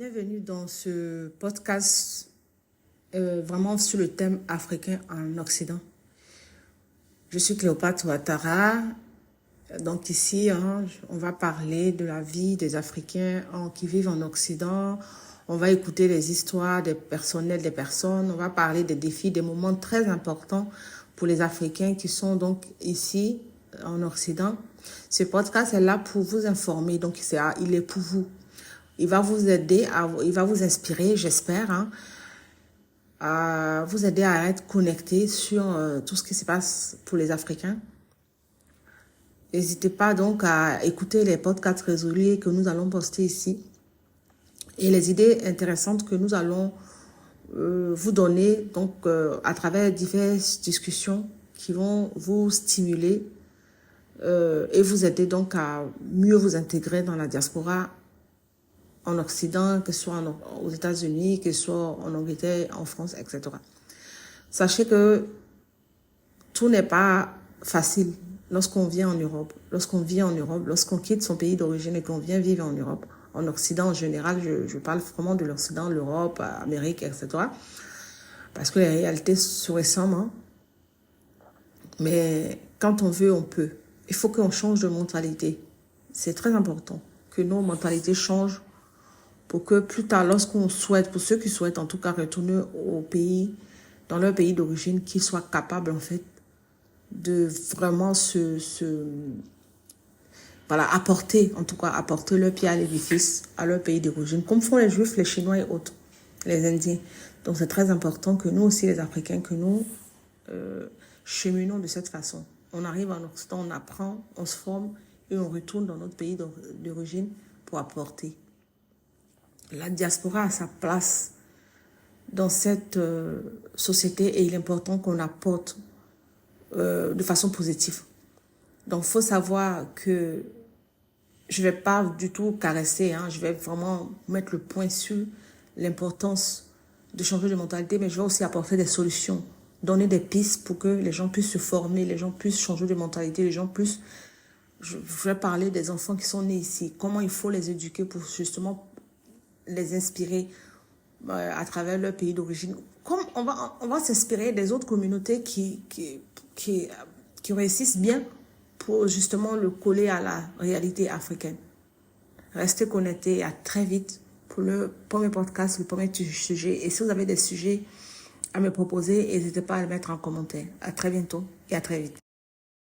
Bienvenue dans ce podcast vraiment sur le thème africain en Occident. Je suis Cléopâtre Ouattara. Donc ici, on va parler de la vie des Africains qui vivent en Occident. On va écouter les histoires des personnels, des personnes. On va parler des défis, des moments très importants pour les Africains qui sont donc ici en Occident. Ce podcast est là pour vous informer. Donc il est pour vous. Il va vous aider, il va vous inspirer, j'espère, à vous aider à être connecté sur tout ce qui se passe pour les Africains. N'hésitez pas donc à écouter les podcasts réguliers que nous allons poster ici et les idées intéressantes que nous allons vous donner donc à travers diverses discussions qui vont vous stimuler et vous aider donc à mieux vous intégrer dans la diaspora en Occident, que ce soit aux États-Unis, que ce soit en Angleterre, en France, etc. Sachez que tout n'est pas facile lorsqu'on vient en Europe. Lorsqu'on vit en Europe, lorsqu'on quitte son pays d'origine et qu'on vient vivre en Europe, en Occident en général, je parle vraiment de l'Occident, l'Europe, l'Amérique, etc. Parce que les réalités se ressemblent. Mais quand on veut, on peut. Il faut qu'on change de mentalité. C'est très important que nos mentalités changent pour que plus tard, lorsqu'on souhaite, pour ceux qui souhaitent en tout cas retourner au pays, dans leur pays d'origine, qu'ils soient capables en fait de vraiment apporter leur pied à l'édifice, à leur pays d'origine, comme font les Juifs, les Chinois et autres, les Indiens. Donc c'est très important que nous aussi, les Africains, que nous cheminons de cette façon. On arrive en Occident, on apprend, on se forme et on retourne dans notre pays d'origine pour apporter. La diaspora a sa place dans cette société et il est important qu'on apporte de façon positive. Donc, il faut savoir que je ne vais pas du tout caresser, je vais vraiment mettre le point sur l'importance de changer de mentalité, mais je vais aussi apporter des solutions, donner des pistes pour que les gens puissent se former, les gens puissent changer de mentalité, les gens puissent... Je vais parler des enfants qui sont nés ici, comment il faut les éduquer pour justement les inspirer à travers leur pays d'origine. Comme on va s'inspirer des autres communautés qui réussissent bien pour justement le coller à la réalité africaine. Restez connectés et à très vite pour le premier podcast, le premier sujet. Et si vous avez des sujets à me proposer, n'hésitez pas à le mettre en commentaire. À très bientôt et à très vite.